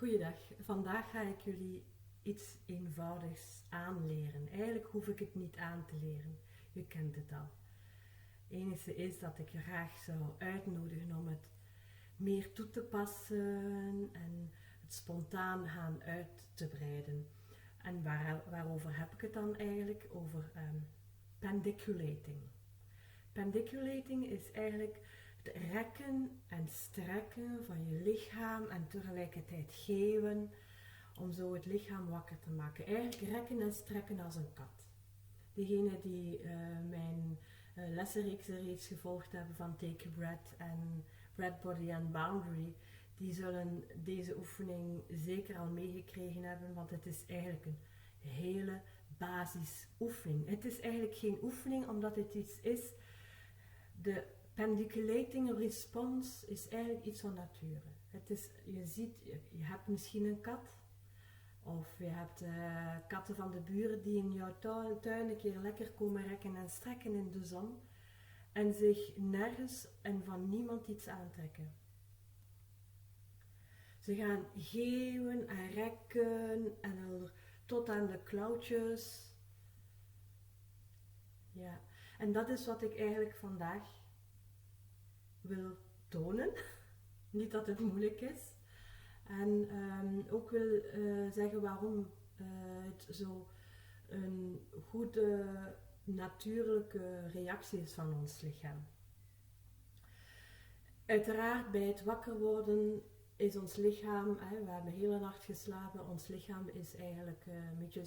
Goeiedag, vandaag ga ik jullie iets eenvoudigs aanleren. Eigenlijk hoef ik het niet aan te leren, je kent het al. Het enige is dat ik je graag zou uitnodigen om het meer toe te passen en het spontaan gaan uit te breiden. En waarover heb ik het dan eigenlijk? Over pendiculating. Pendiculating is eigenlijk het rekken en strekken van je lichaam en tegelijkertijd geven om zo het lichaam wakker te maken. Eigenlijk rekken en strekken als een kat. Degenen die mijn lessenreeksen reeds gevolgd hebben van Take a Breath en Breath, Body and Boundary, die zullen deze oefening zeker al meegekregen hebben, want het is eigenlijk een hele basisoefening. Het is eigenlijk geen oefening omdat het iets is. De pendiculating response is eigenlijk iets van nature. Het is, je ziet, je hebt misschien een kat. Of je hebt katten van de buren die in jouw tuin een keer lekker komen rekken en strekken in de zon. En zich nergens en van niemand iets aantrekken. Ze gaan geeuwen en rekken en tot aan de klauwtjes. Ja, en dat is wat ik eigenlijk vandaag wil tonen. Niet dat het moeilijk is. En ook wil zeggen waarom het zo een goede natuurlijke reactie is van ons lichaam. Uiteraard bij het wakker worden is ons lichaam, we hebben de hele nacht geslapen, ons lichaam is eigenlijk een beetje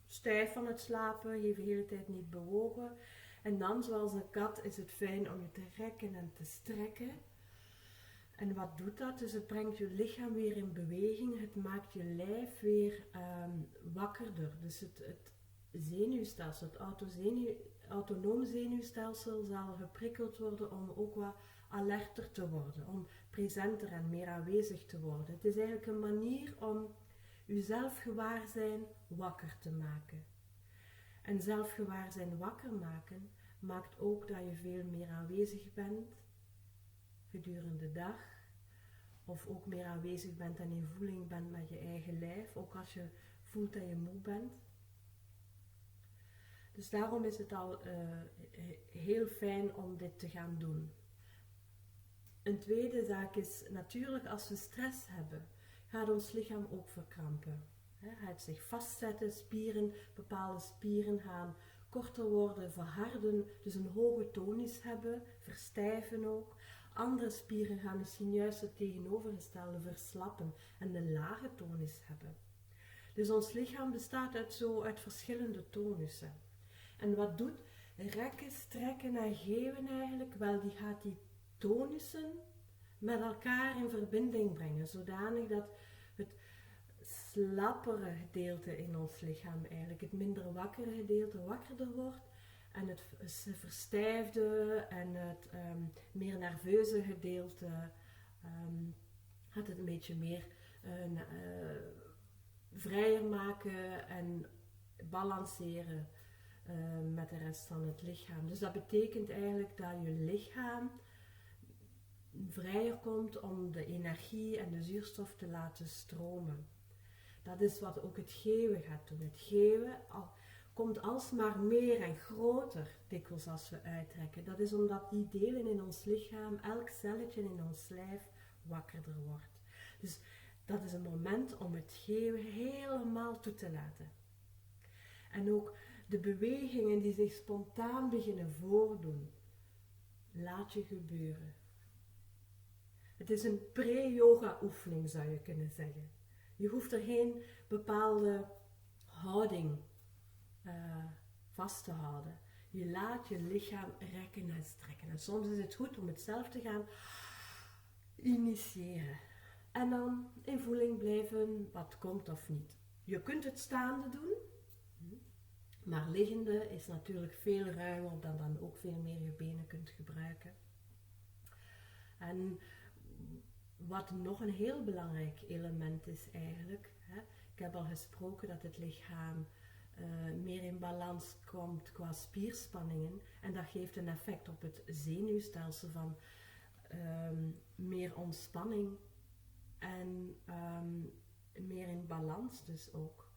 stijf van het slapen, heeft de hele tijd niet bewogen. En dan, zoals een kat, is het fijn om je te rekken en te strekken. En wat doet dat? Dus het brengt je lichaam weer in beweging, het maakt je lijf weer wakkerder. Dus het zenuwstelsel, het autonoom zenuwstelsel zal geprikkeld worden om ook wat alerter te worden, om presenter en meer aanwezig te worden. Het is eigenlijk een manier om je zelfgewaarzijn wakker te maken. En zelfgewaarzijn wakker maken maakt ook dat je veel meer aanwezig bent gedurende de dag. Of ook meer aanwezig bent en in voeling bent met je eigen lijf. Ook als je voelt dat je moe bent. Dus daarom is het al heel fijn om dit te gaan doen. Een tweede zaak is natuurlijk als we stress hebben, gaat ons lichaam ook verkrampen. Gaat zich vastzetten, bepaalde spieren gaan korter worden, verharden, dus een hoge tonus hebben, verstijven ook. Andere spieren gaan misschien juist het tegenovergestelde verslappen en een lage tonus hebben. Dus ons lichaam bestaat uit verschillende tonussen. En wat doet rekken, strekken en geven eigenlijk? Wel, die gaat die tonussen met elkaar in verbinding brengen, zodanig dat het slappere gedeelte in ons lichaam eigenlijk, het minder wakkere gedeelte wakkerder wordt en het verstijfde en het meer nerveuze gedeelte gaat het een beetje meer vrijer maken en balanceren met de rest van het lichaam. Dus dat betekent eigenlijk dat je lichaam vrijer komt om de energie en de zuurstof te laten stromen. Dat is wat ook het geeuwen gaat doen. Het geeuwen komt alsmaar meer en groter dikwijls als we uitrekken. Dat is omdat die delen in ons lichaam, elk celletje in ons lijf, wakkerder wordt. Dus dat is een moment om het geeuwen helemaal toe te laten. En ook de bewegingen die zich spontaan beginnen voordoen, laat je gebeuren. Het is een pre-yoga oefening, zou je kunnen zeggen. Je hoeft er geen bepaalde houding vast te houden. Je laat je lichaam rekken en strekken. En soms is het goed om het zelf te gaan initiëren. En dan in voeling blijven wat komt of niet. Je kunt het staande doen. Maar liggende is natuurlijk veel ruimer dan ook veel meer je benen kunt gebruiken. En wat nog een heel belangrijk element is eigenlijk, ik heb al gesproken dat het lichaam meer in balans komt qua spierspanningen en dat geeft een effect op het zenuwstelsel van meer ontspanning En meer in balans dus ook.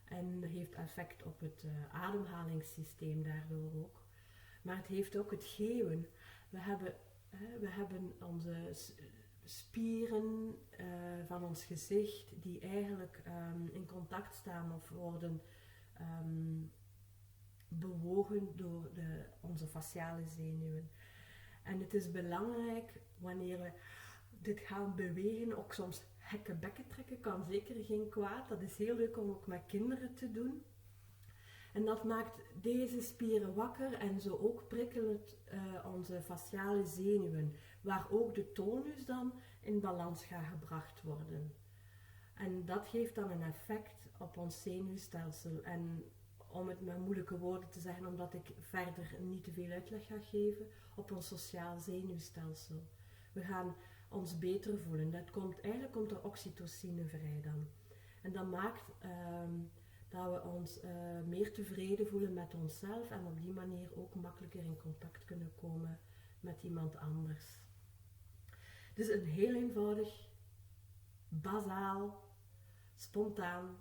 En heeft effect op het ademhalingssysteem daardoor ook. Maar het heeft ook het geeuwen. We hebben onze spieren van ons gezicht die eigenlijk in contact staan of worden bewogen door onze faciale zenuwen. En het is belangrijk wanneer we dit gaan bewegen, ook soms hekken bekken trekken kan zeker geen kwaad. Dat is heel leuk om ook met kinderen te doen. En dat maakt deze spieren wakker en zo ook prikkelt onze faciale zenuwen, waar ook de tonus dan in balans gaat gebracht worden. En dat geeft dan een effect op ons zenuwstelsel. En om het met moeilijke woorden te zeggen, omdat ik verder niet te veel uitleg ga geven, op ons sociaal zenuwstelsel. We gaan ons beter voelen. Eigenlijk komt er oxytocine vrij dan. En dat maakt dat we ons meer tevreden voelen met onszelf en op die manier ook makkelijker in contact kunnen komen met iemand anders. Dus een heel eenvoudig, bazaal, spontaan,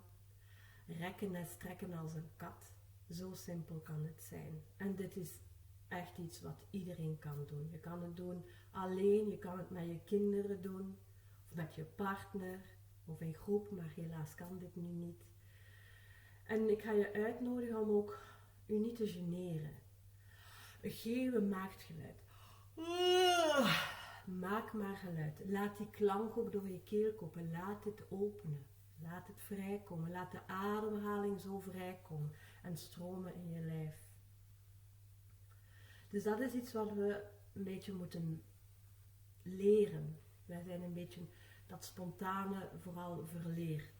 rekken en strekken als een kat. Zo simpel kan het zijn. En dit is echt iets wat iedereen kan doen. Je kan het doen alleen, je kan het met je kinderen doen, of met je partner, of in groep, maar helaas kan dit nu niet. En ik ga je uitnodigen om ook je niet te generen. Een geeuwen maakt geluid. Maak maar geluid. Laat die klank ook door je keel komen. Laat het openen. Laat het vrijkomen. Laat de ademhaling zo vrijkomen en stromen in je lijf. Dus dat is iets wat we een beetje moeten leren. Wij zijn een beetje dat spontane vooral verleerd.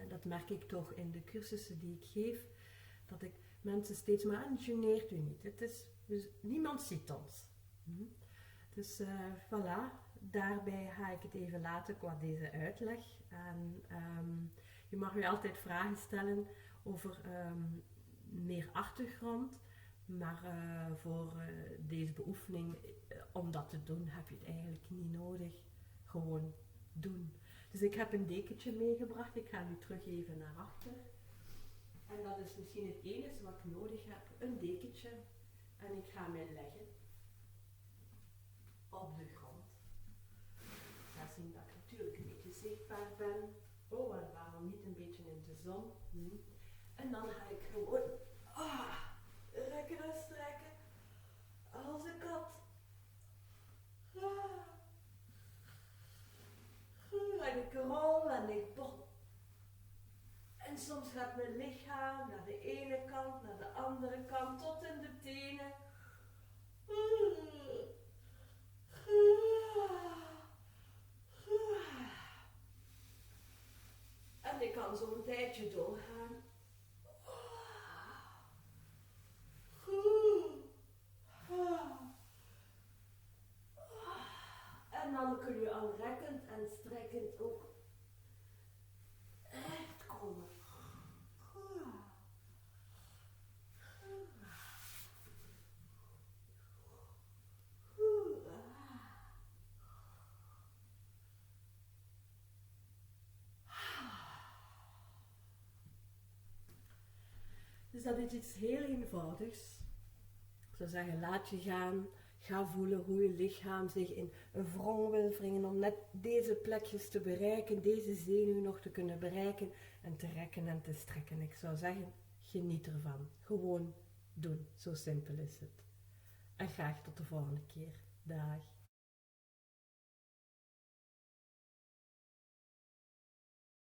Dat merk ik toch in de cursussen die ik geef. Dat ik mensen steeds maar, geneert u niet. Dus niemand ziet ons. Dus voilà, daarbij ga ik het even laten qua deze uitleg. En je mag me altijd vragen stellen over meer achtergrond. Maar voor deze beoefening, om dat te doen, heb je het eigenlijk niet nodig. Gewoon doen. Dus ik heb een dekentje meegebracht. Ik ga nu terug even naar achter. En dat is misschien het enige wat ik nodig heb. Een dekentje. En ik ga mij leggen op de grond. Ik ga zien dat ik natuurlijk een beetje zichtbaar ben. Oh, en waarom niet een beetje in de zon. En dan ga ik gewoon rekken en strekken. Als een kat. En ik rol en ik bol. En soms gaat mijn lichaam naar de ene kant, naar de andere kant, tot in de tenen. En ik kan zo een tijdje doorgaan. En dan kun je al rekkend en strekkend ook recht komen. Dus dat is iets heel eenvoudigs. Ik zou zeggen, laat je gaan. Ga voelen hoe je lichaam zich in een wrong wil wringen om net deze plekjes te bereiken, deze zenuw nog te kunnen bereiken en te rekken en te strekken. Ik zou zeggen, geniet ervan. Gewoon doen. Zo simpel is het. En graag tot de volgende keer. Dag.